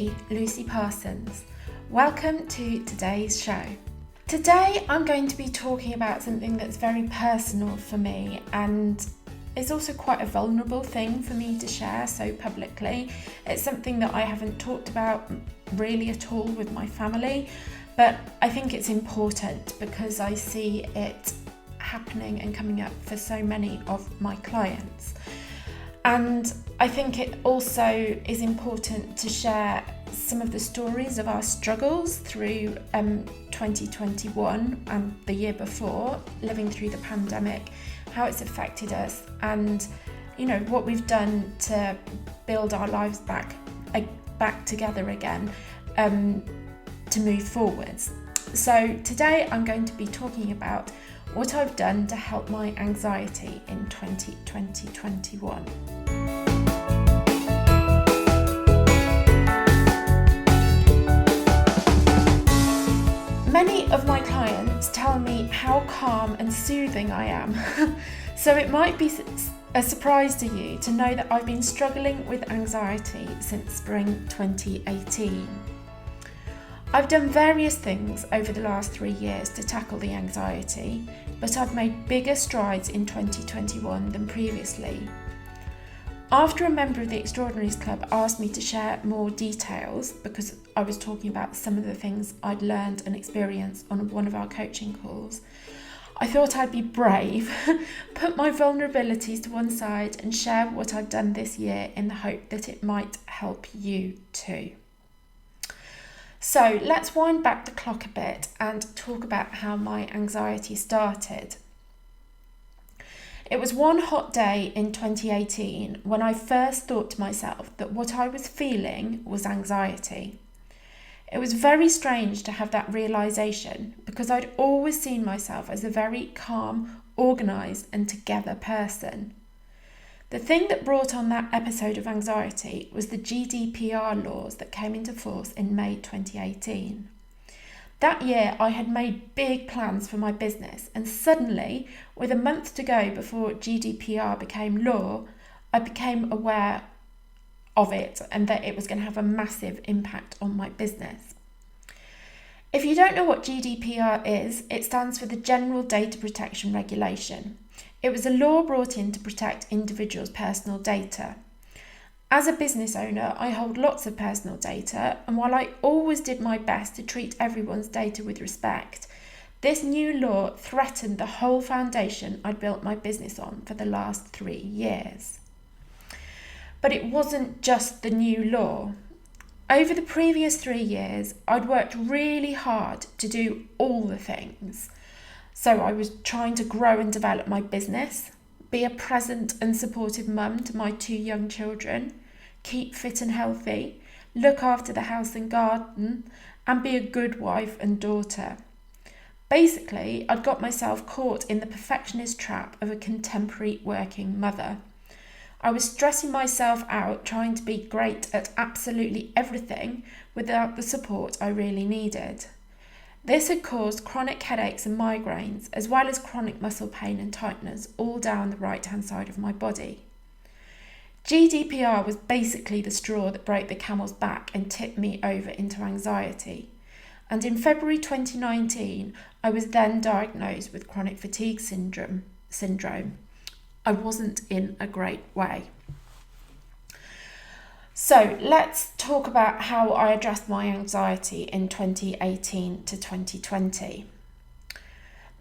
me, Lucy Parsons. Welcome to today's show. Today I'm going to be talking about something that's very personal for me, and it's also quite a vulnerable thing for me to share so publicly. It's something that I haven't talked about really at all with my family, but I think it's important because I see it happening and coming up for so many of my clients. And I think it also is important to share some of the stories of our struggles through 2021 and the year before, living through the pandemic, how it's affected us, and what we've done to build our lives back together again, to move forwards. So today I'm going to be talking about what I've done to help my anxiety in 2021. Many of my clients tell me how calm and soothing I am, so it might be a surprise to you to know that I've been struggling with anxiety since spring 2018. I've done various things over the last 3 years to tackle the anxiety, but I've made bigger strides in 2021 than previously. After a member of the Extraordinaries Club asked me to share more details, because I was talking about some of the things I'd learned and experienced on one of our coaching calls, I thought I'd be brave, put my vulnerabilities to one side and share what I've done this year in the hope that it might help you too. So let's wind back the clock a bit and talk about how my anxiety started. It was one hot day in 2018 when I first thought to myself that what I was feeling was anxiety. It was very strange to have that realisation because I'd always seen myself as a very calm, organised and together person. The thing that brought on that episode of anxiety was the GDPR laws that came into force in May 2018. That year I had made big plans for my business, and suddenly, with a month to go before GDPR became law, I became aware of it and that it was going to have a massive impact on my business. If you don't know what GDPR is, it stands for the General Data Protection Regulation. It was a law brought in to protect individuals' personal data. As a business owner, I hold lots of personal data, and while I always did my best to treat everyone's data with respect, this new law threatened the whole foundation I'd built my business on for the last 3 years. But it wasn't just the new law. Over the previous 3 years, I'd worked really hard to do all the things. So I was trying to grow and develop my business, be a present and supportive mum to my 2 young children, keep fit and healthy, look after the house and garden, and be a good wife and daughter. Basically, I'd got myself caught in the perfectionist trap of a contemporary working mother. I was stressing myself out trying to be great at absolutely everything without the support I really needed. This had caused chronic headaches and migraines, as well as chronic muscle pain and tightness all down the right-hand side of my body. GDPR was basically the straw that broke the camel's back and tipped me over into anxiety. And in February 2019, I was then diagnosed with chronic fatigue syndrome. I wasn't in a great way. So let's talk about how I addressed my anxiety in 2018 to 2020.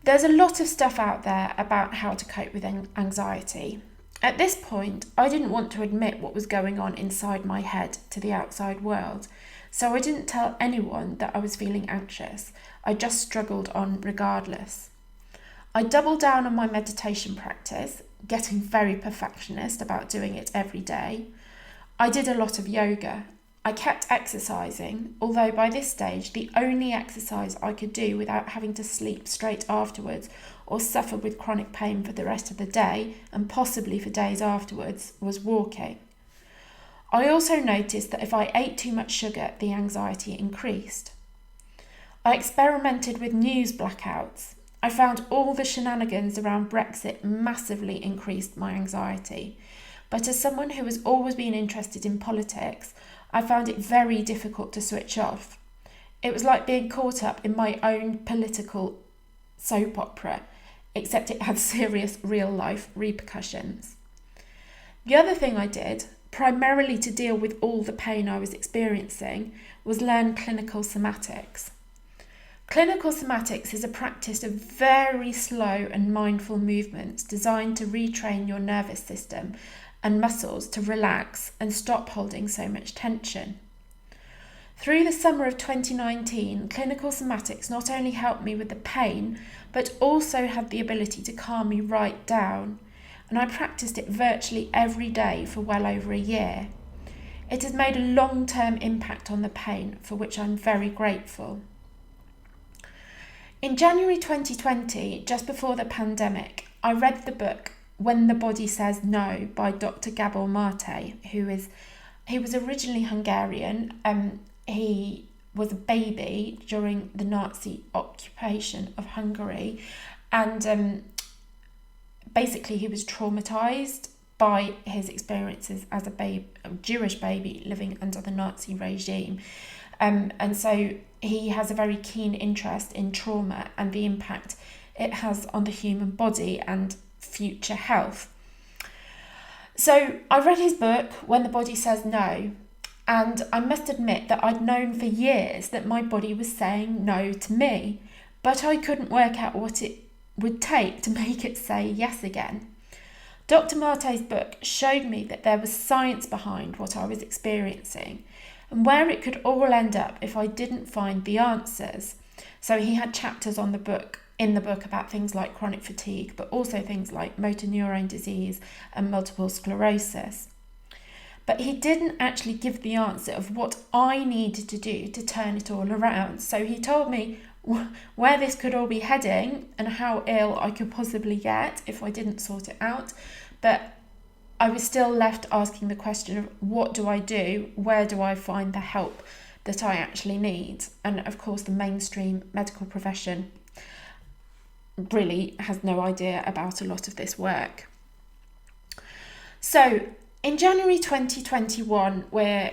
There's a lot of stuff out there about how to cope with anxiety. At this point, I didn't want to admit what was going on inside my head to the outside world, so I didn't tell anyone that I was feeling anxious. I just struggled on regardless. I doubled down on my meditation practice, getting very perfectionist about doing it every day. I did a lot of yoga. I kept exercising, although by this stage the only exercise I could do without having to sleep straight afterwards or suffer with chronic pain for the rest of the day and possibly for days afterwards was walking. I also noticed that if I ate too much sugar, the anxiety increased. I experimented with news blackouts. I found all the shenanigans around Brexit massively increased my anxiety. But as someone who has always been interested in politics, I found it very difficult to switch off. It was like being caught up in my own political soap opera, except it had serious real-life repercussions. The other thing I did, primarily to deal with all the pain I was experiencing, was learn clinical somatics. Clinical somatics is a practice of very slow and mindful movements designed to retrain your nervous system and muscles to relax and stop holding so much tension. Through the summer of 2019, clinical somatics not only helped me with the pain, but also had the ability to calm me right down, and I practiced it virtually every day for well over a year. It has made a long-term impact on the pain, for which I'm very grateful. In January 2020, just before the pandemic, I read the book When the Body Says No by Dr. Gabor Mate, he was originally Hungarian. He was a baby during the Nazi occupation of Hungary, and basically he was traumatised by his experiences as a Jewish baby living under the Nazi regime. And so he has a very keen interest in trauma and the impact it has on the human body and future health. So I read his book, When the Body Says No, and I must admit that I'd known for years that my body was saying no to me, but I couldn't work out what it would take to make it say yes again. Dr. Mate's book showed me that there was science behind what I was experiencing and where it could all end up if I didn't find the answers. So he had chapters in the book about things like chronic fatigue, but also things like motor neurone disease and multiple sclerosis. But he didn't actually give the answer of what I needed to do to turn it all around. So he told me where this could all be heading and how ill I could possibly get if I didn't sort it out. But I was still left asking the question of what do I do? Where do I find the help that I actually need? And of course, the mainstream medical profession really has no idea about a lot of this work. So in January 2021, we're,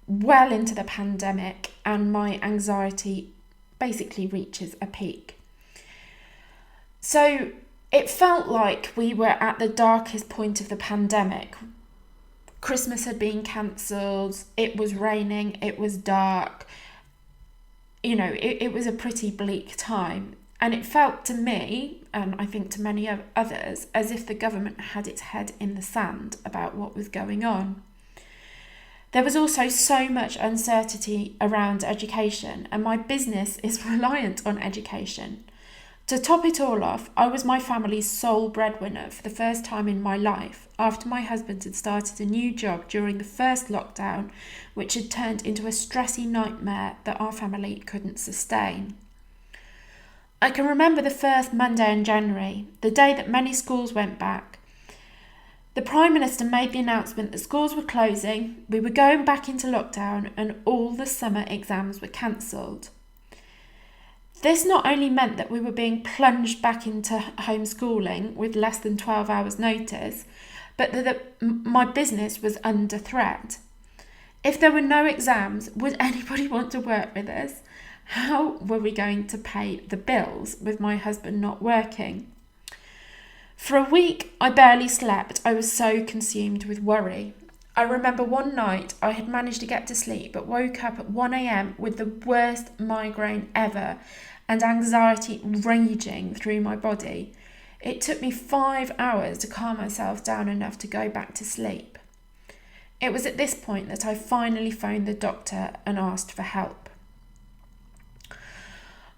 well into the pandemic, and my anxiety basically reaches a peak. So it felt like we were at the darkest point of the pandemic. Christmas had been cancelled, it was raining, it was dark. It was a pretty bleak time. And it felt to me, and I think to many others, as if the government had its head in the sand about what was going on. There was also so much uncertainty around education, and my business is reliant on education. To top it all off, I was my family's sole breadwinner for the first time in my life, after my husband had started a new job during the first lockdown, which had turned into a stressy nightmare that our family couldn't sustain. I can remember the first Monday in January, the day that many schools went back. The Prime Minister made the announcement that schools were closing, we were going back into lockdown, and all the summer exams were cancelled. This not only meant that we were being plunged back into homeschooling with less than 12 hours notice, but that my business was under threat. If there were no exams, would anybody want to work with us? How were we going to pay the bills with my husband not working? For a week, I barely slept. I was so consumed with worry. I remember one night I had managed to get to sleep but woke up at 1 a.m. with the worst migraine ever and anxiety raging through my body. It took me 5 hours to calm myself down enough to go back to sleep. It was at this point that I finally phoned the doctor and asked for help.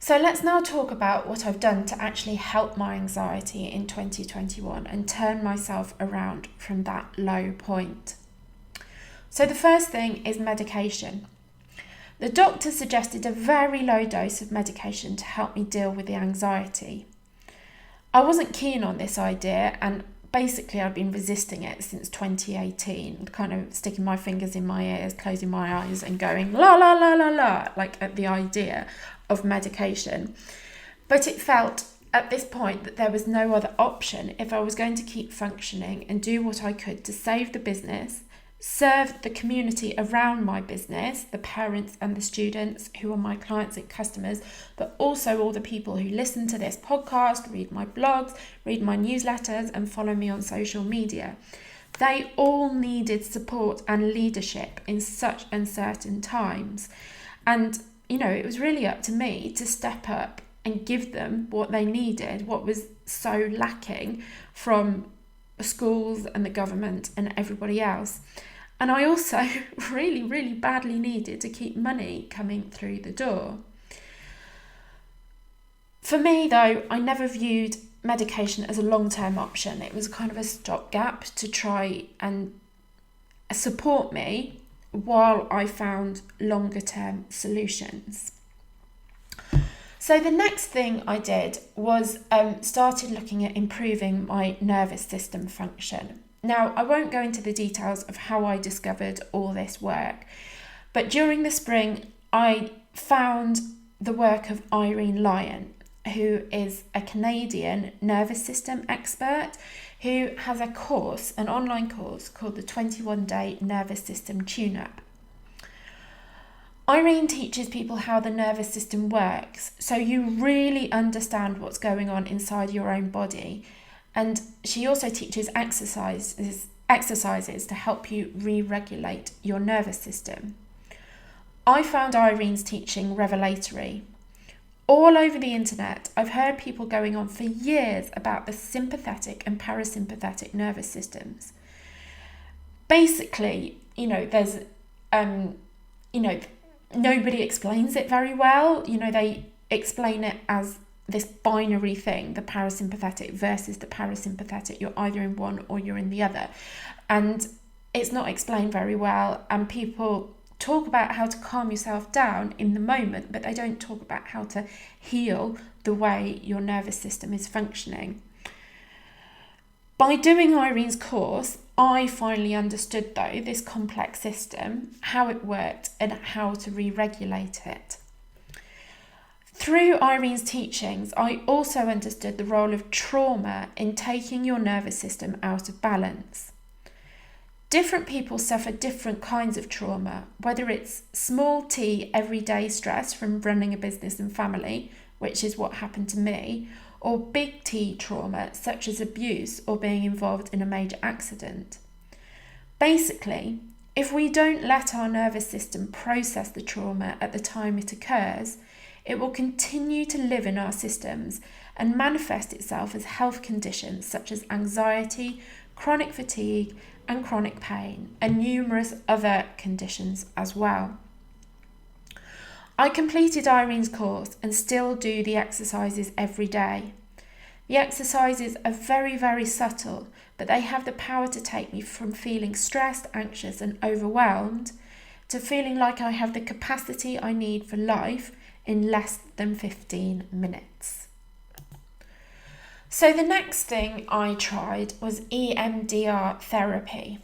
So let's now talk about what I've done to actually help my anxiety in 2021 and turn myself around from that low point. So the first thing is medication. The doctor suggested a very low dose of medication to help me deal with the anxiety. I wasn't keen on this idea, and basically I've been resisting it since 2018, kind of sticking my fingers in my ears, closing my eyes and going la la la la la, like at the idea of medication. But it felt at this point that there was no other option if I was going to keep functioning and do what I could to save the business serve the community around my business, the parents and the students who are my clients and customers, but also all the people who listen to this podcast, read my blogs, read my newsletters, and follow me on social media. They all needed support and leadership in such uncertain times. And, it was really up to me to step up and give them what they needed, what was so lacking from schools and the government and everybody else. And I also really, really badly needed to keep money coming through the door. For me, though, I never viewed medication as a long-term option. It was kind of a stopgap to try and support me while I found longer-term solutions. So the next thing I did was started looking at improving my nervous system function. Now, I won't go into the details of how I discovered all this work, but during the spring, I found the work of Irene Lyon, who is a Canadian nervous system expert who has a course, an online course called the 21-Day Nervous System Tune-Up. Irene teaches people how the nervous system works, so you really understand what's going on inside your own body. And she also teaches exercises to help you re-regulate your nervous system. I found Irene's teaching revelatory. All over the internet, I've heard people going on for years about the sympathetic and parasympathetic nervous systems. Basically, there's, nobody explains it very well. They explain it as this binary thing, the parasympathetic versus the parasympathetic. You're either in one or you're in the other. And it's not explained very well. And people talk about how to calm yourself down in the moment, but they don't talk about how to heal the way your nervous system is functioning. By doing Irene's course, I finally understood, though, this complex system, how it worked and how to re-regulate it. Through Irene's teachings, I also understood the role of trauma in taking your nervous system out of balance. Different people suffer different kinds of trauma, whether it's small t everyday stress from running a business and family, which is what happened to me, or big T trauma such as abuse or being involved in a major accident. Basically, if we don't let our nervous system process the trauma at the time it occurs, it will continue to live in our systems and manifest itself as health conditions such as anxiety, chronic fatigue, and chronic pain, and numerous other conditions as well. I completed Irene's course and still do the exercises every day. The exercises are very, very subtle, but they have the power to take me from feeling stressed, anxious, and overwhelmed to feeling like I have the capacity I need for life in less than 15 minutes. So the next thing I tried was EMDR therapy.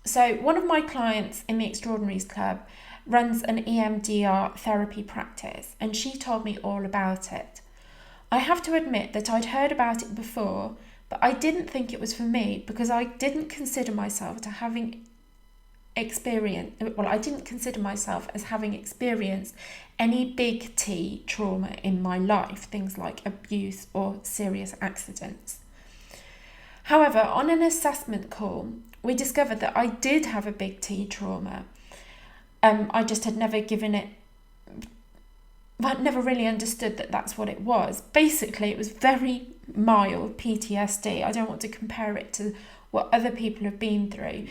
So one of my clients in the Extraordinaries Club runs an EMDR therapy practice, and she told me all about it. I have to admit that I'd heard about it before, but I didn't think it was for me because I didn't consider myself as having experienced any big T trauma in my life, things like abuse or serious accidents. However, on an assessment call, we discovered that I did have a big T trauma. I just had never never really understood that that's what it was. Basically, it was very mild PTSD. I don't want to compare it to what other people have been through,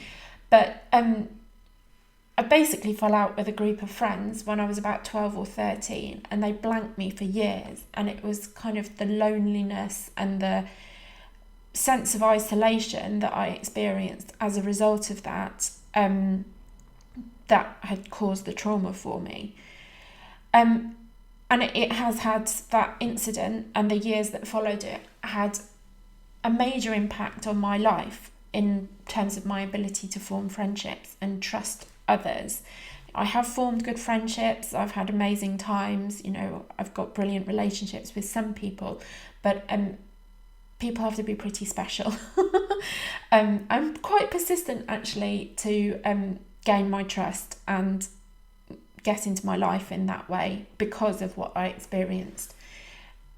but I basically fell out with a group of friends when I was about 12 or 13, and they blanked me for years, and it was kind of the loneliness and the sense of isolation that I experienced as a result of that that had caused the trauma for me. And it has had, that incident and the years that followed it had a major impact on my life in terms of my ability to form friendships and trust others. I have formed good friendships. I've had amazing times. I've got brilliant relationships with some people, but people have to be pretty special. I'm quite persistent actually to gain my trust and get into my life in that way because of what I experienced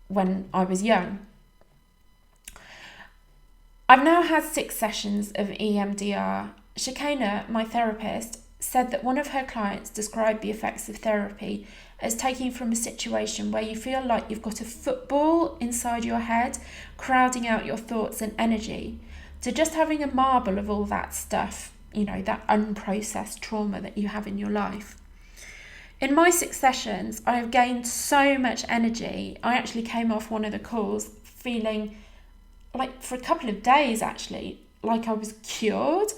when I was young. I've now had 6 sessions of EMDR. Shakena, my therapist, said that one of her clients described the effects of therapy as taking from a situation where you feel like you've got a football inside your head, crowding out your thoughts and energy, to just having a marble of all that stuff, that unprocessed trauma that you have in your life. In my 6 sessions, I have gained so much energy. I actually came off one of the calls feeling like, for a couple of days actually, like I was cured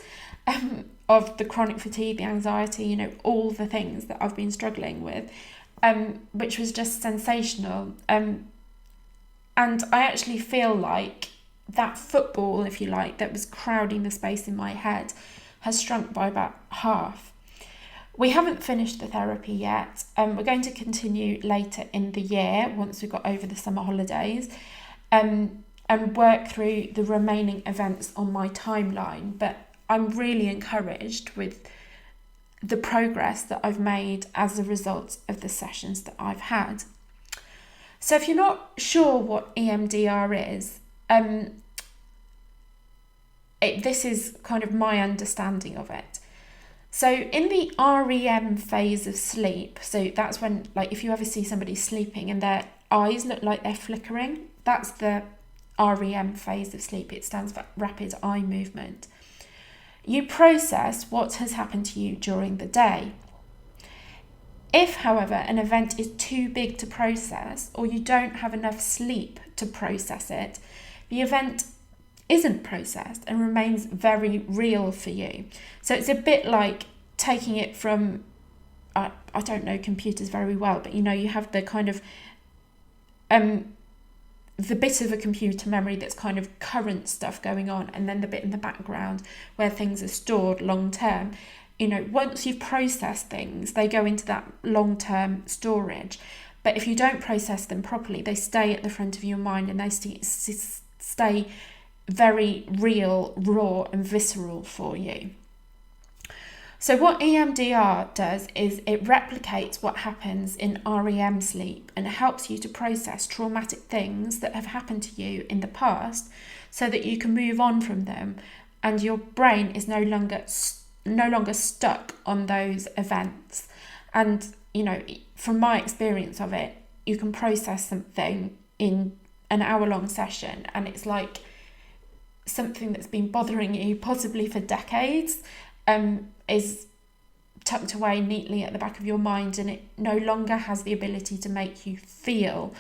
of the chronic fatigue, the anxiety, all the things that I've been struggling with, which was just sensational. And I actually feel like that football, if you like, that was crowding the space in my head has shrunk by about half. We haven't finished the therapy yet. We're going to continue later in the year once we've got over the summer holidays. And work through the remaining events on my timeline. But I'm really encouraged with the progress that I've made as a result of the sessions that I've had. So if you're not sure what EMDR is, this is kind of my understanding of it. So in the REM phase of sleep, so that's when, like, if you ever see somebody sleeping and their eyes look like they're flickering, that's the REM phase of sleep. It stands for rapid eye movement. You process what has happened to you during the day. If, however, an event is too big to process, or you don't have enough sleep to process it, the event isn't processed and remains very real for you. So it's a bit like taking it from, I don't know computers very well, but you have the kind of the bit of a computer memory that's kind of current stuff going on, and then the bit in the background where things are stored long term. Once you've processed things, they go into that long term storage. But if you don't process them properly, they stay at the front of your mind and they stay very real, raw and visceral for you. So what EMDR does is it replicates what happens in REM sleep and helps you to process traumatic things that have happened to you in the past so that you can move on from them and your brain is no longer stuck on those events. And, from my experience of it, you can process something in an hour-long session and it's like something that's been bothering you possibly for decades is tucked away neatly at the back of your mind, and it no longer has the ability to make you feel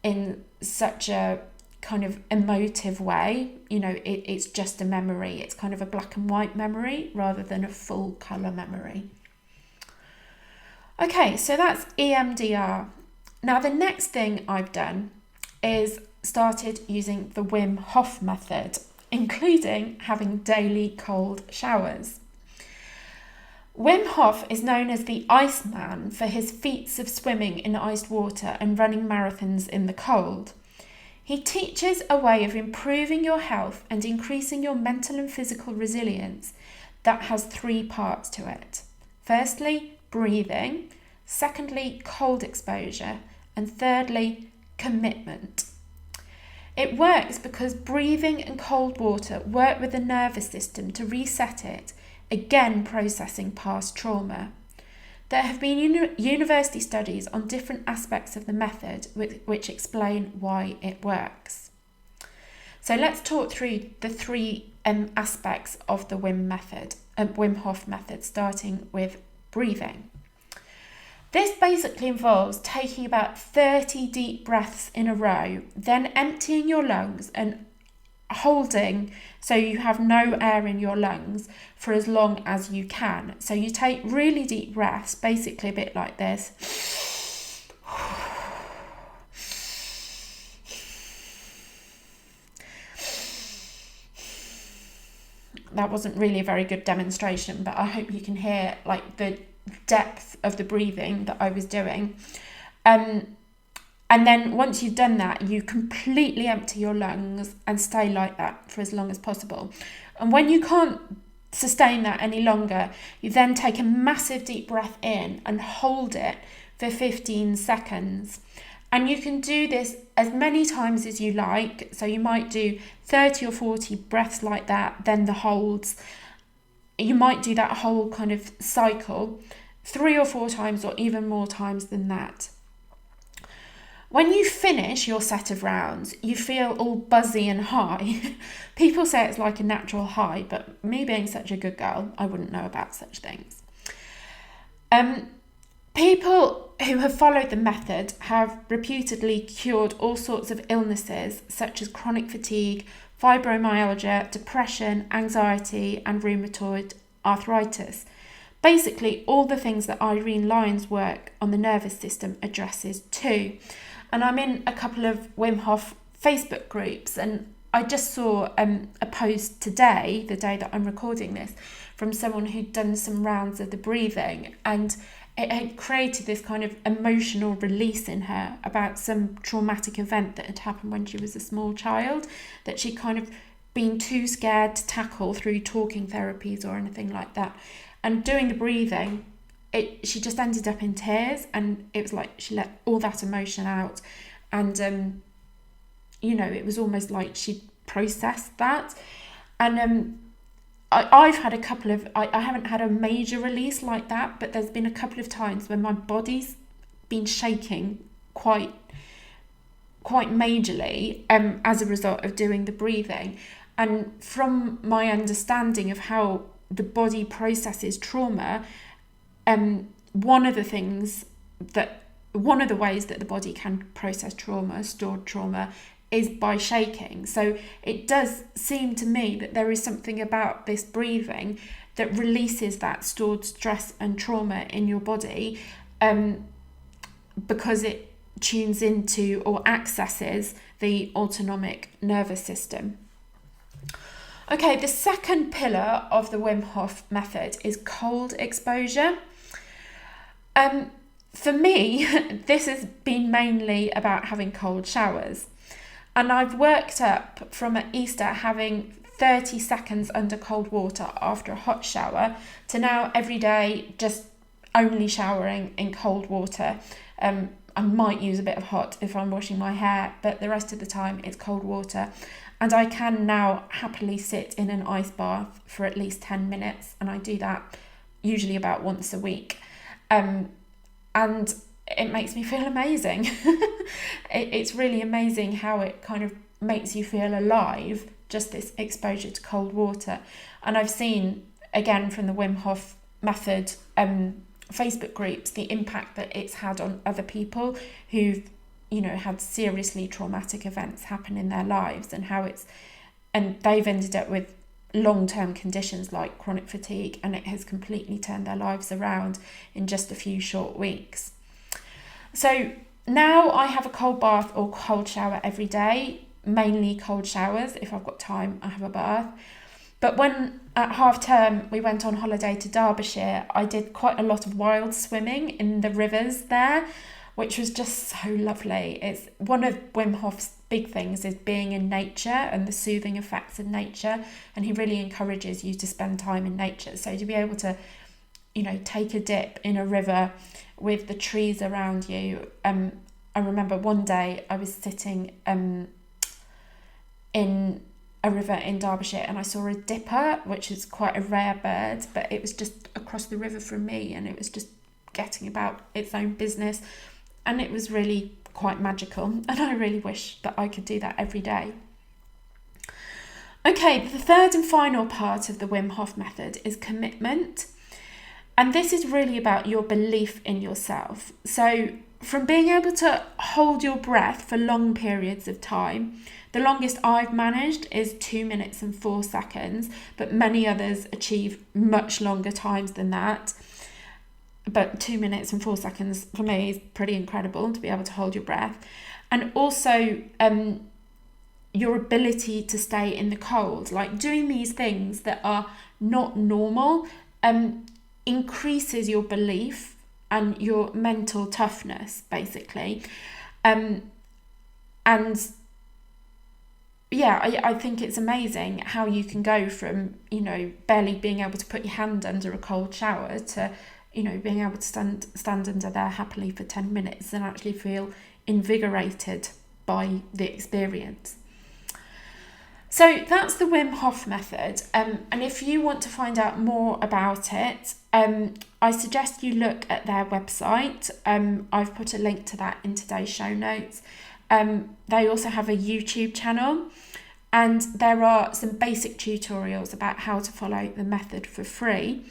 in such a kind of emotive way. It's just a memory. It's kind of a black and white memory rather than a full colour memory. Okay, so that's EMDR. Now the next thing I've done is started using the Wim Hof method, including having daily cold showers. Wim Hof is known as the Iceman for his feats of swimming in iced water and running marathons in the cold. He teaches a way of improving your health and increasing your mental and physical resilience that has 3 parts to it. Firstly, breathing. Secondly, cold exposure. And thirdly, commitment. It works because breathing and cold water work with the nervous system to reset it, again processing past trauma. There have been university studies on different aspects of the method which explain why it works. So let's talk through the 3 aspects of the Wim Hof method, starting with breathing. This basically involves taking about 30 deep breaths in a row, then emptying your lungs and holding so you have no air in your lungs for as long as you can. So you take really deep breaths, basically a bit like this. That wasn't really a very good demonstration, but I hope you can hear like the depth of the breathing that I was doing. And then once you've done that, you completely empty your lungs and stay like that for as long as possible. And when you can't sustain that any longer, you then take a massive deep breath in and hold it for 15 seconds. And you can do this as many times as you like. So you might do 30 or 40 breaths like that, then the holds. You might do that whole kind of cycle 3 or 4 times, or even more times than that. When you finish your set of rounds, you feel all buzzy and high. People say it's like a natural high, but me being such a good girl, I wouldn't know about such things. People who have followed the method have reputedly cured all sorts of illnesses such as chronic fatigue, fibromyalgia, depression, anxiety, and rheumatoid arthritis. Basically, all the things that Irene Lyon's work on the nervous system addresses too. And I'm in a couple of Wim Hof Facebook groups, and I just saw a post today, the day that I'm recording this, from someone who'd done some rounds of the breathing, and it had created this kind of emotional release in her about some traumatic event that had happened when she was a small child, that she'd kind of been too scared to tackle through talking therapies or anything like that. And doing the breathing, she just ended up in tears, and it was like she let all that emotion out, and it was almost like she'd processed that. And I've had a couple of, I haven't had a major release like that, but there's been a couple of times when my body's been shaking quite majorly as a result of doing the breathing. And from my understanding of how the body processes trauma, one of the ways that the body can process trauma, stored trauma, is by shaking. So it does seem to me that there is something about this breathing that releases that stored stress and trauma in your body, because it tunes into or accesses the autonomic nervous system. Okay, the second pillar of the Wim Hof method is cold exposure. For me, this has been mainly about having cold showers. And I've worked up from at Easter having 30 seconds under cold water after a hot shower to now every day just only showering in cold water. I might use a bit of hot if I'm washing my hair, but the rest of the time it's cold water. And I can now happily sit in an ice bath for at least 10 minutes. And I do that usually about once a week. And it makes me feel amazing. It's really amazing how it kind of makes you feel alive, just this exposure to cold water. And I've seen, again, from the Wim Hof method Facebook groups, the impact that it's had on other people who've had seriously traumatic events happen in their lives, and they've ended up with long-term conditions like chronic fatigue, and it has completely turned their lives around in just a few short weeks. So now I have a cold bath or cold shower every day, mainly cold showers. If I've got time, I have a bath. But when at half term we went on holiday to Derbyshire, I did quite a lot of wild swimming in the rivers there, which was just so lovely. It's one of Wim Hof's big things is being in nature and the soothing effects of nature, and he really encourages you to spend time in nature. So to be able to, take a dip in a river with the trees around you. I remember one day I was sitting in a river in Derbyshire, and I saw a dipper, which is quite a rare bird, but it was just across the river from me, and it was just getting about its own business. And it was really quite magical, and I really wish that I could do that every day. Okay, the third and final part of the Wim Hof method is commitment. And this is really about your belief in yourself. So from being able to hold your breath for long periods of time, the longest I've managed is 2 minutes and 4 seconds, but many others achieve much longer times than that. But 2 minutes and 4 seconds for me is pretty incredible to be able to hold your breath. And also your ability to stay in the cold, like doing these things that are not normal, increases your belief and your mental toughness, basically. And yeah, I think it's amazing how you can go from, barely being able to put your hand under a cold shower to, being able to stand under there happily for 10 minutes and actually feel invigorated by the experience. So that's the Wim Hof method. And if you want to find out more about it, I suggest you look at their website. I've put a link to that in today's show notes. They also have a YouTube channel, and there are some basic tutorials about how to follow the method for free.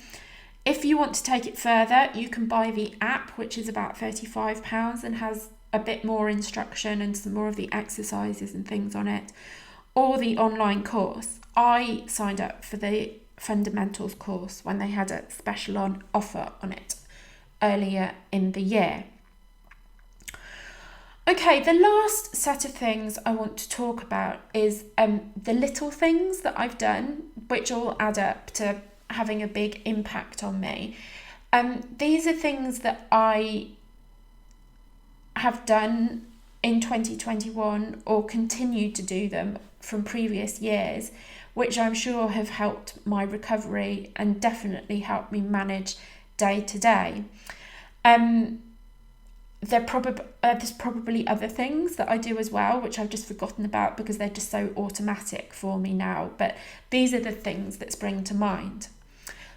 If you want to take it further, you can buy the app, which is about £35 and has a bit more instruction and some more of the exercises and things on it, or the online course. I signed up for the fundamentals course when they had a special offer on it earlier in the year. Okay, the last set of things I want to talk about is the little things that I've done, which all add up to having a big impact on me. These are things that I have done in 2021 or continued to do them from previous years, which I'm sure have helped my recovery and definitely helped me manage day to day. There's probably other things that I do as well, which I've just forgotten about because they're just so automatic for me now. But these are the things that spring to mind.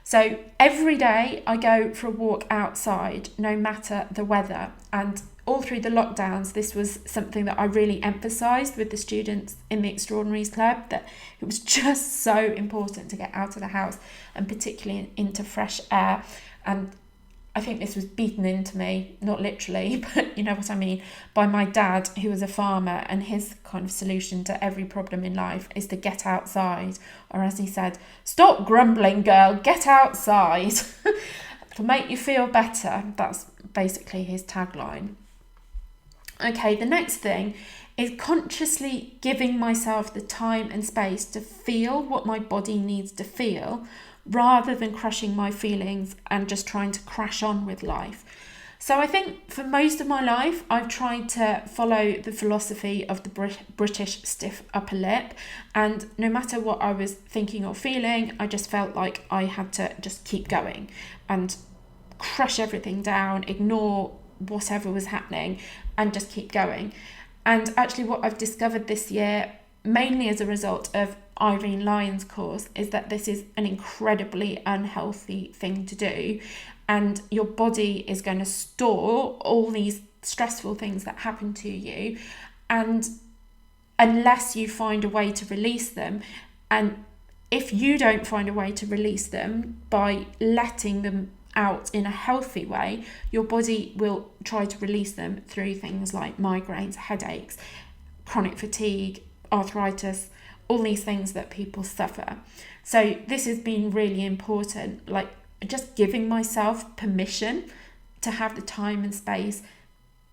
So every day I go for a walk outside, no matter the weather. And all through the lockdowns, this was something that I really emphasised with the students in the Extraordinaries Club, that it was just so important to get out of the house and particularly into fresh air. And I think this was beaten into me, not literally, but you know what I mean, by my dad, who was a farmer, and his kind of solution to every problem in life is to get outside, or as he said, stop grumbling, girl, get outside. It'll make you feel better. That's basically his tagline. Okay, the next thing is consciously giving myself the time and space to feel what my body needs to feel, rather than crushing my feelings and just trying to crash on with life. So I think for most of my life, I've tried to follow the philosophy of the British stiff upper lip. And no matter what I was thinking or feeling, I just felt like I had to just keep going and crush everything down, ignore whatever was happening and just keep going. And actually what I've discovered this year, mainly as a result of Irene Lyon's course, is that this is an incredibly unhealthy thing to do, and your body is going to store all these stressful things that happen to you, and unless you find a way to release them, and if you don't find a way to release them by letting them out in a healthy way, your body will try to release them through things like migraines, headaches, chronic fatigue, arthritis, all these things that people suffer. So this has been really important, like just giving myself permission to have the time and space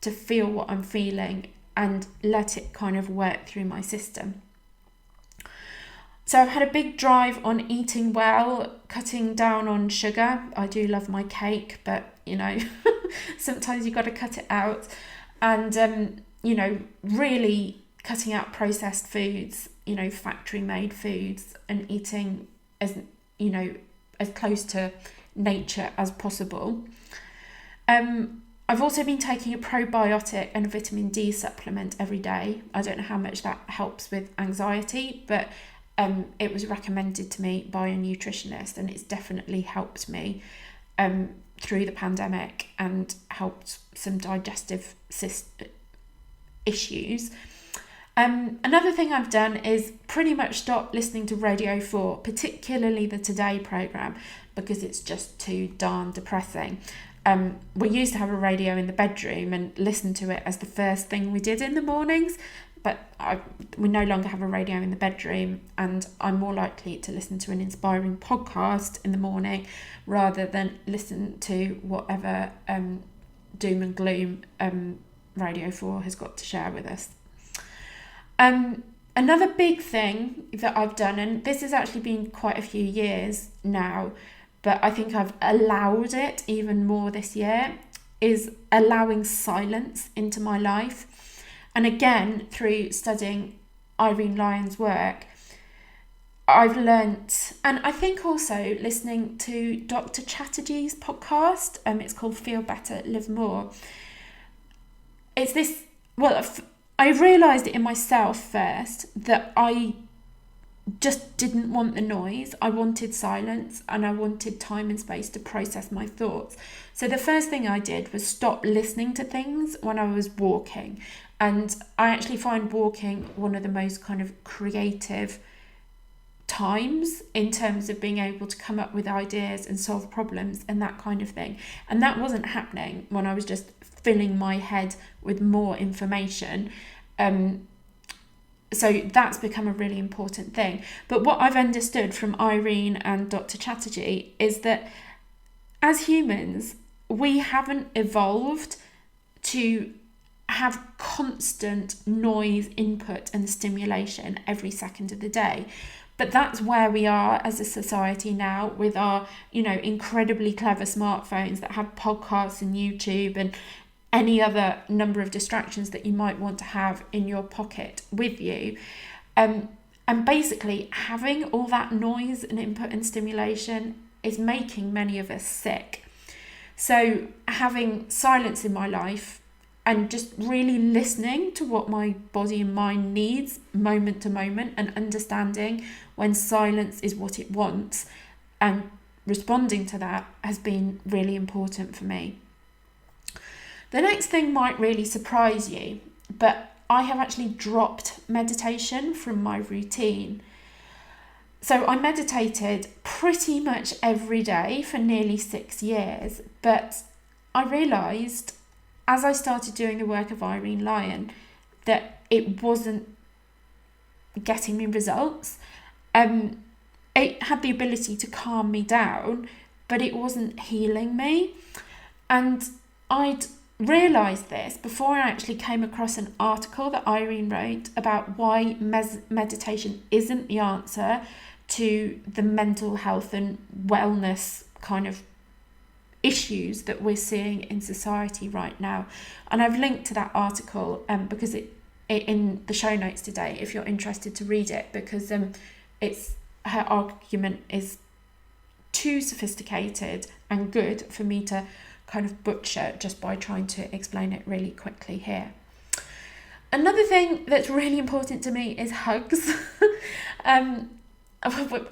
to feel what I'm feeling and let it kind of work through my system. So I've had a big drive on eating well, cutting down on sugar. I do love my cake, but sometimes you've got to cut it out. And, really cutting out processed foods, factory made foods, and eating as close to nature as possible. I've also been taking a probiotic and a vitamin D supplement every day. I don't know how much that helps with anxiety, but it was recommended to me by a nutritionist, and it's definitely helped me through the pandemic and helped some digestive issues. Another thing I've done is pretty much stop listening to Radio 4, particularly the Today programme, because it's just too darn depressing. We used to have a radio in the bedroom and listen to it as the first thing we did in the mornings, but we no longer have a radio in the bedroom, and I'm more likely to listen to an inspiring podcast in the morning rather than listen to whatever doom and gloom Radio 4 has got to share with us. Another big thing that I've done, and this has actually been quite a few years now, but I think I've allowed it even more this year, is allowing silence into my life. And again, through studying Irene Lyon's work, I've learnt, and I think also listening to Dr. Chatterjee's podcast, it's called Feel Better, Live More. It's this, I realised it in myself first that I just didn't want the noise. I wanted silence, and I wanted time and space to process my thoughts. So the first thing I did was stop listening to things when I was walking. And I actually find walking one of the most kind of creative times in terms of being able to come up with ideas and solve problems and that kind of thing. And that wasn't happening when I was just filling my head with more information. So that's become a really important thing. But what I've understood from Irene and Dr. Chatterjee is that as humans, we haven't evolved to have constant noise, input and stimulation every second of the day. But that's where we are as a society now, with our, incredibly clever smartphones that have podcasts and YouTube and any other number of distractions that you might want to have in your pocket with you. And basically having all that noise and input and stimulation is making many of us sick. So having silence in my life and just really listening to what my body and mind needs moment to moment, and understanding when silence is what it wants and responding to that has been really important for me. The next thing might really surprise you, but I have actually dropped meditation from my routine. So I meditated pretty much every day for nearly 6 years, but I realised as I started doing the work of Irene Lyon that it wasn't getting me results. It had the ability to calm me down, but it wasn't healing me. And I'd realised this before I actually came across an article that Irene wrote about why meditation isn't the answer to the mental health and wellness kind of issues that we're seeing in society right now. And I've linked to that article because it in the show notes today if you're interested to read it, because it's her argument is too sophisticated and good for me to kind of butcher just by trying to explain it really quickly here. Another thing that's really important to me is hugs.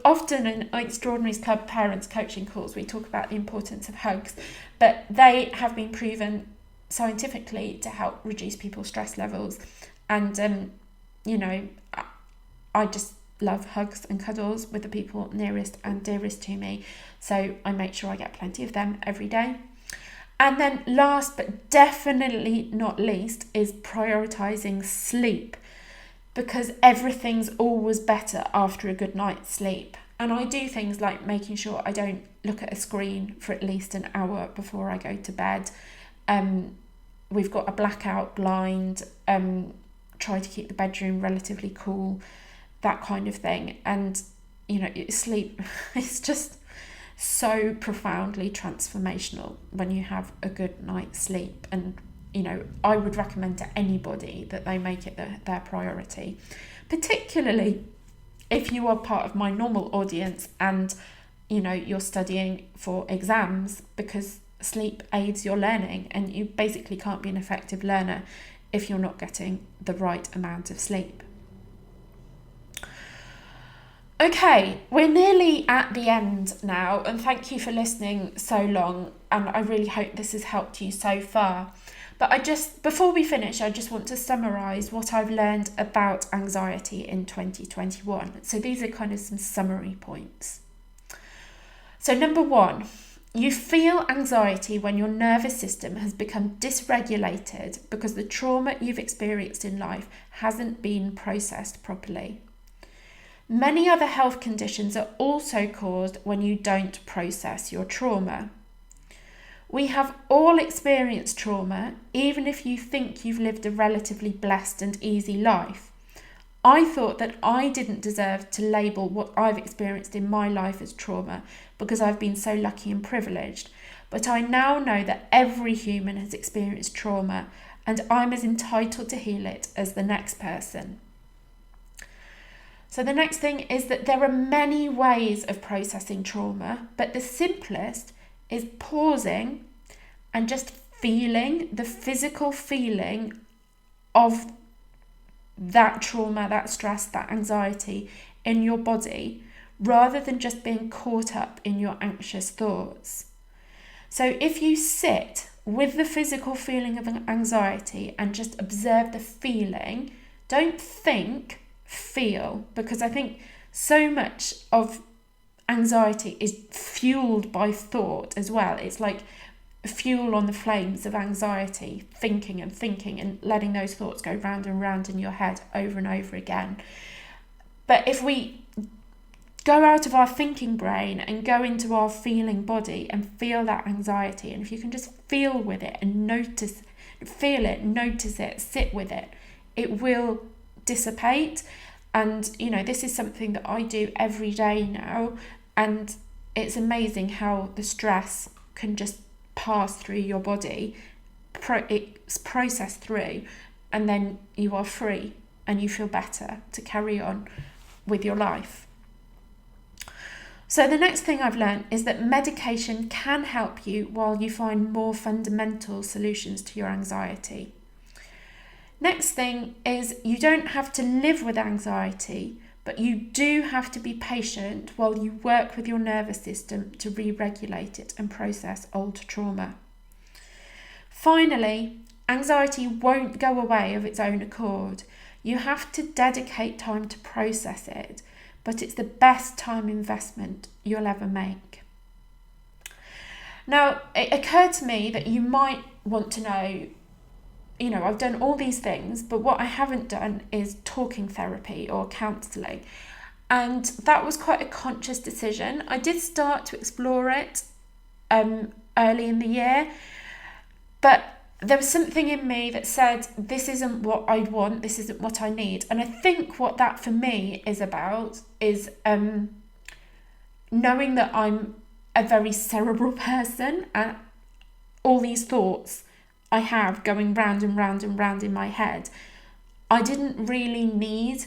Often in Extraordinaries Club parents coaching calls, we talk about the importance of hugs, but they have been proven scientifically to help reduce people's stress levels. And, I just love hugs and cuddles with the people nearest and dearest to me. So I make sure I get plenty of them every day. And then last but definitely not least is prioritising sleep, because everything's always better after a good night's sleep. And I do things like making sure I don't look at a screen for at least an hour before I go to bed. We've got a blackout blind, try to keep the bedroom relatively cool, that kind of thing. And, sleep is just so profoundly transformational when you have a good night's sleep. And I would recommend to anybody that they make it their priority, particularly if you are part of my normal audience and you're studying for exams, because sleep aids your learning, and you basically can't be an effective learner if you're not getting the right amount of sleep. Okay, we're nearly at the end now, and thank you for listening so long, and I really hope this has helped you so far. But before we finish, I just want to summarise what I've learned about anxiety in 2021. So these are kind of some summary points. So number 1, you feel anxiety when your nervous system has become dysregulated because the trauma you've experienced in life hasn't been processed properly. Many other health conditions are also caused when you don't process your trauma. We have all experienced trauma, even if you think you've lived a relatively blessed and easy life. I thought that I didn't deserve to label what I've experienced in my life as trauma because I've been so lucky and privileged. but I now know that every human has experienced trauma, and I'm as entitled to heal it as the next person. So the next thing is that there are many ways of processing trauma, but the simplest is pausing and just feeling the physical feeling of that trauma, that stress, that anxiety in your body, rather than just being caught up in your anxious thoughts. So if you sit with the physical feeling of anxiety and just observe the feeling, don't think, feel, because I think so much of anxiety is fueled by thought as well. It's like fuel on the flames of anxiety, thinking and letting those thoughts go round and round in your head over and over again. But if we go out of our thinking brain and go into our feeling body and feel that anxiety, and if you can just feel with it and feel it, notice it, sit with it, it will dissipate. And this is something that I do every day now, and it's amazing how the stress can just pass through your body, it's processed through, and then you are free and you feel better to carry on with your life. So the next thing I've learned is that medication can help you while you find more fundamental solutions to your anxiety. Next thing is you don't have to live with anxiety, but you do have to be patient while you work with your nervous system to re-regulate it and process old trauma. Finally, anxiety won't go away of its own accord. You have to dedicate time to process it, but it's the best time investment you'll ever make. Now, it occurred to me that you might want to know, I've done all these things, but what I haven't done is talking therapy or counselling. And that was quite a conscious decision. I did start to explore it early in the year, but there was something in me that said, this isn't what I want, this isn't what I need. And I think what that for me is about is knowing that I'm a very cerebral person, and all these thoughts I have going round and round and round in my head, I didn't really need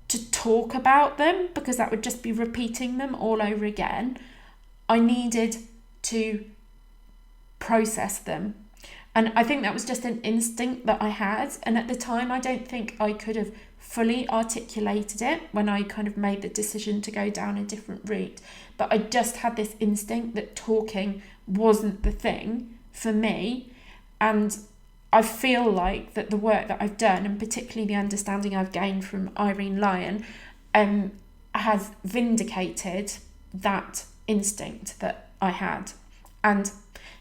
to talk about them because that would just be repeating them all over again. I needed to process them. And I think that was just an instinct that I had. And at the time, I don't think I could have fully articulated it when I kind of made the decision to go down a different route. But I just had this instinct that talking wasn't the thing for me. And I feel like that the work that I've done, and particularly the understanding I've gained from Irene Lyon, has vindicated that instinct that I had. And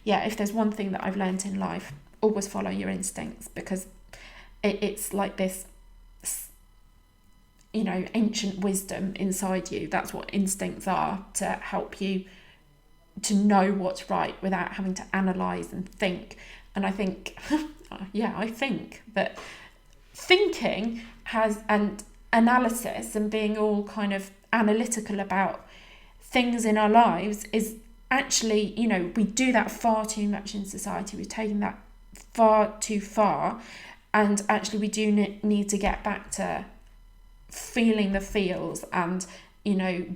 yeah, if there's one thing that I've learned in life, always follow your instincts, because it's like this, ancient wisdom inside you. That's what instincts are, to help you to know what's right without having to analyse and think. And I think, I think that thinking and analysis and being all kind of analytical about things in our lives is actually, we do that far too much in society. We've taken that far too far. And actually we do need to get back to feeling the feels and,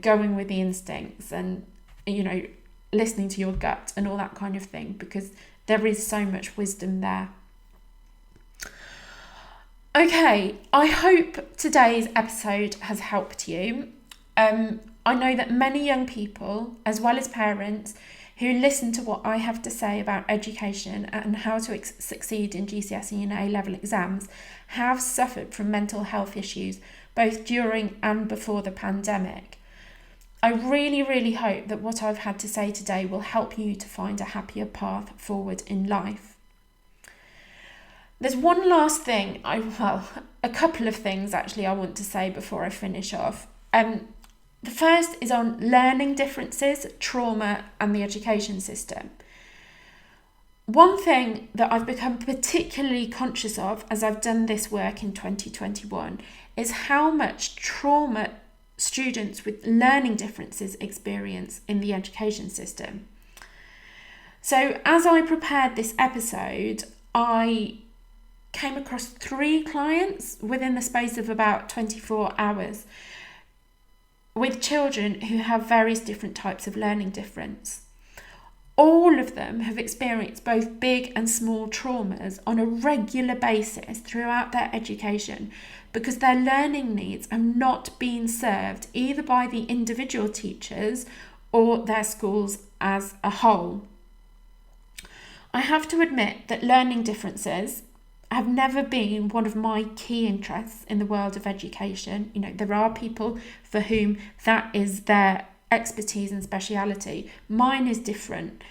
going with the instincts and, listening to your gut and all that kind of thing, because there is so much wisdom there. Okay, I hope today's episode has helped you. I know that many young people, as well as parents, who listen to what I have to say about education and how to succeed in GCSE and A-level exams, have suffered from mental health issues both during and before the pandemic. I really, really hope that what I've had to say today will help you to find a happier path forward in life. There's one last thing, a couple of things actually I want to say before I finish off. The first is on learning differences, trauma, and the education system. One thing that I've become particularly conscious of as I've done this work in 2021 is how much trauma students with learning differences experience in the education system. So as I prepared this episode, I came across 3 clients within the space of about 24 hours with children who have various different types of learning difference. All of them have experienced both big and small traumas on a regular basis throughout their education because their learning needs have not been served either by the individual teachers or their schools as a whole. I have to admit that learning differences have never been one of my key interests in the world of education. There are people for whom that is their expertise and speciality. Mine is different.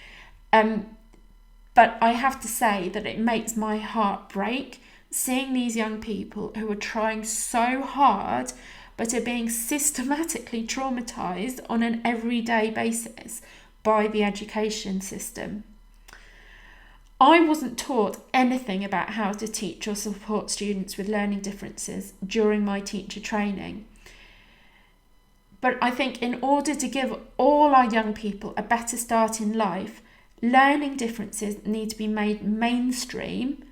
But I have to say that it makes my heart break seeing these young people who are trying so hard but are being systematically traumatised on an everyday basis by the education system. I wasn't taught anything about how to teach or support students with learning differences during my teacher training. But I think in order to give all our young people a better start in life, learning differences need to be made mainstream,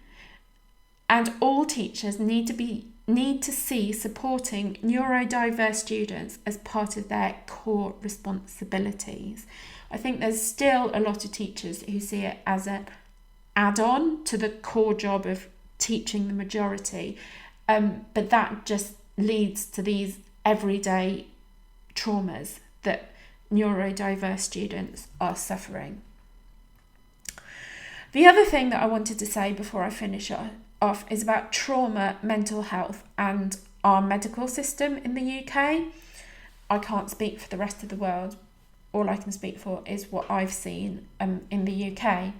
and all teachers need to see supporting neurodiverse students as part of their core responsibilities. I think there's still a lot of teachers who see it as an add-on to the core job of teaching the majority, but that just leads to these everyday traumas that neurodiverse students are suffering. The other thing that I wanted to say before I finish off is about trauma, mental health and our medical system in the UK. I can't speak for the rest of the world. All I can speak for is what I've seen in the UK.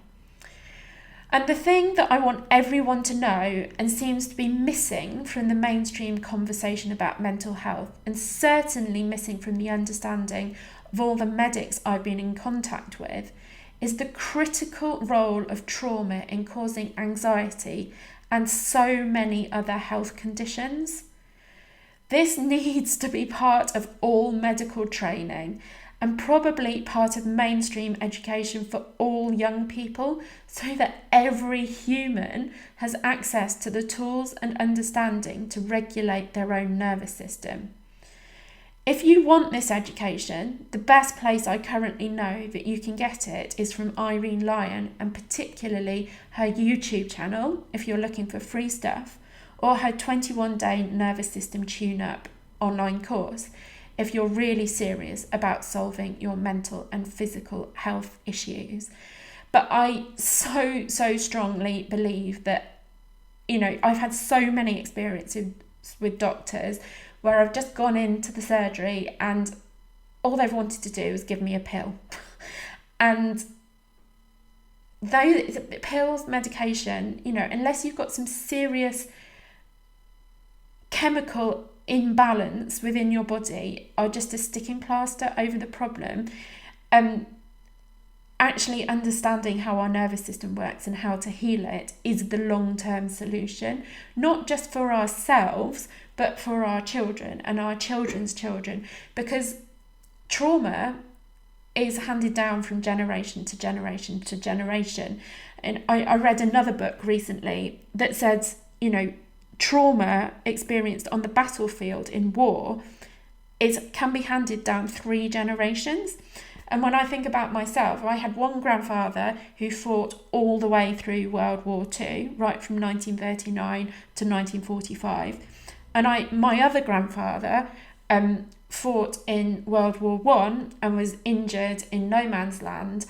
And the thing that I want everyone to know and seems to be missing from the mainstream conversation about mental health, and certainly missing from the understanding of all the medics I've been in contact with, is the critical role of trauma in causing anxiety and so many other health conditions. This needs to be part of all medical training and probably part of mainstream education for all young people, so that every human has access to the tools and understanding to regulate their own nervous system. If you want this education, the best place I currently know that you can get it is from Irene Lyon, and particularly her YouTube channel if you're looking for free stuff, or her 21-day nervous system tune-up online course if you're really serious about solving your mental and physical health issues. But I so strongly believe that, I've had so many experiences with doctors where I've just gone into the surgery and all they've wanted to do is give me a pill. And those pills, medication, unless you've got some serious chemical imbalance within your body, are just a sticking plaster over the problem. Actually understanding how our nervous system works and how to heal it is the long-term solution, not just for ourselves, but for our children and our children's children, because trauma is handed down from generation to generation to generation. And I read another book recently that says, trauma experienced on the battlefield in war can be handed down 3 generations. And when I think about myself, I had one grandfather who fought all the way through World War II, right from 1939 to 1945. And my other grandfather fought in World War I and was injured in no man's land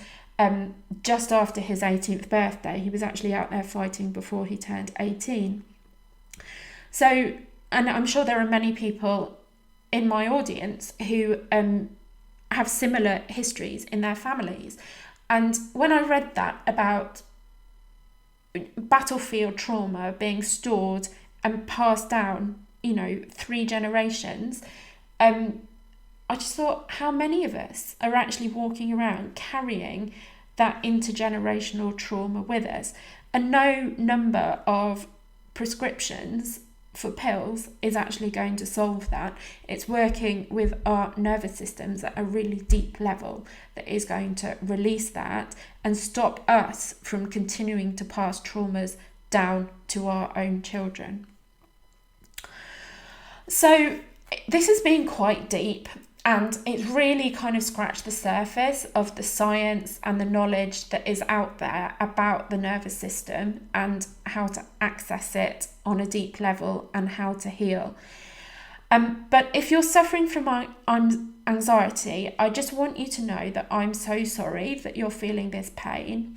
just after his 18th birthday. He was actually out there fighting before he turned 18. So, and I'm sure there are many people in my audience who have similar histories in their families. And when I read that about battlefield trauma being stored and passed down, 3 generations, I just thought, how many of us are actually walking around carrying that intergenerational trauma with us? And no number of prescriptions for pills is actually going to solve that. It's working with our nervous systems at a really deep level that is going to release that and stop us from continuing to pass traumas down to our own children. So this has been quite deep, and it's really kind of scratched the surface of the science and the knowledge that is out there about the nervous system and how to access it on a deep level and how to heal. But if you're suffering from anxiety, I just want you to know that I'm so sorry that you're feeling this pain,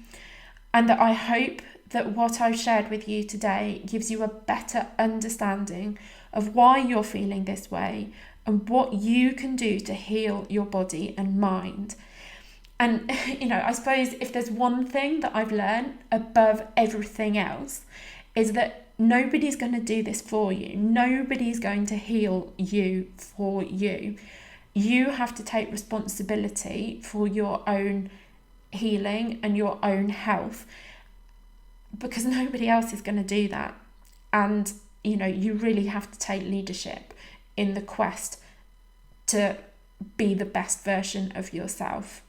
and that I hope that what I've shared with you today gives you a better understanding of why you're feeling this way and what you can do to heal your body and mind. And, I suppose if there's one thing that I've learned above everything else is that nobody's going to do this for you. Nobody's going to heal you for you. You have to take responsibility for your own healing and your own health, because nobody else is going to do that. And, you really have to take leadership in the quest to be the best version of yourself.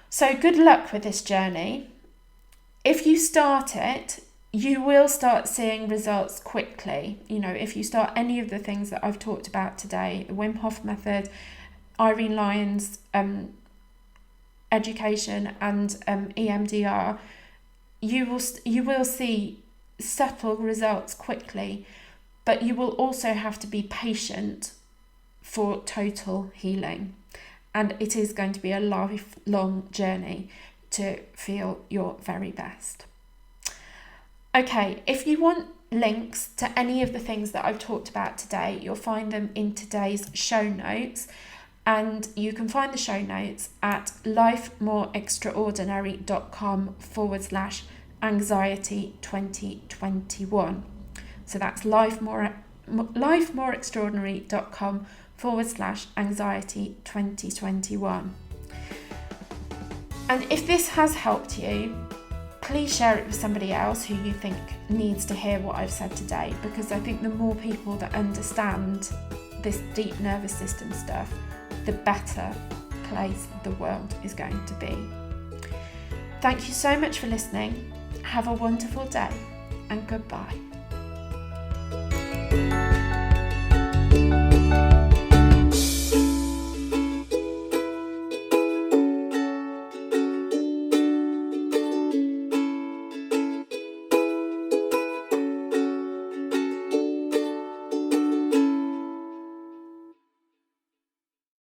So good luck with this journey. If you start it, you will start seeing results quickly. If you start any of the things that I've talked about today, the Wim Hof method, Irene Lyon's education and EMDR, you will see subtle results quickly, but you will also have to be patient for total healing. And it is going to be a lifelong journey to feel your very best. Okay, if you want links to any of the things that I've talked about today, you'll find them in today's show notes. And you can find the show notes at lifemoreextraordinary.com/anxiety 2021. So that's lifemoreextraordinary.com/anxiety 2021. And if this has helped you, please share it with somebody else who you think needs to hear what I've said today, because I think the more people that understand this deep nervous system stuff, the better place the world is going to be. Thank you so much for listening. Have a wonderful day, and goodbye.